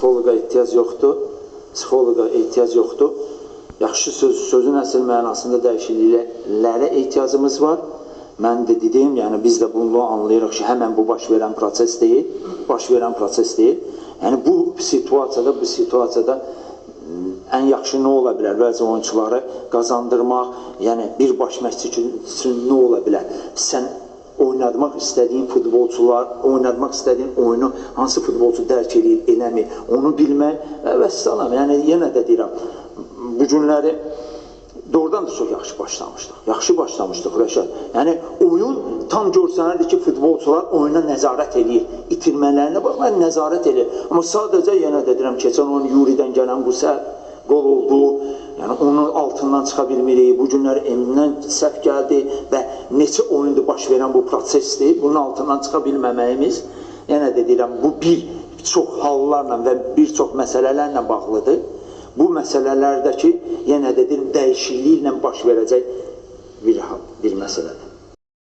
psixoloqa ehtiyac yoxdur. Psixoloqa ehtiyac yoxdur. Yaxşı sözün əsl mənasında dəyişikliklərə ehtiyacımız var. Mən də dedim, yəni biz də bunu anlayırıq ki, həmən bu baş verən proses deyil. Yəni bu situasiyada ən yaxşı nə ola bilər? Bəzi oyunçuları qazandırmaq, yəni bir baş məşqçi üçün nə ola bilər? Sən oynatmaq istədiyin futbolçular, oynatmaq istədiyin oyunu hansı futbolçu dərk edir, eləmir, onu bilmək və salam. Yəni yenə də deyirəm, bu günləri doğrudan da çox yaxşı başlamışdıq Rəşad. Yəni oyun tam görsənirdi ki, futbolçular oyuna nəzarət edir, itirmələrinə baxmayın, nəzarət edir. Amma sadəcə yenə də deyirəm, keçən oyun Yuridən gələn bu səhv qol oldu, yəni onun altından çıxa bilmirik, bu günlər Emin'dən səhv gəldi və neçə oyundur baş verən bu prosesdir, bunun altından çıxa bilməməyimiz, yenə də deyirəm, bu bir çox hallarla və bir çox məsələlərlə bağlıdır. Bu məsələlərdəki, yenə də deyirəm, dəyişikliklə baş verəcək bir məsələdir.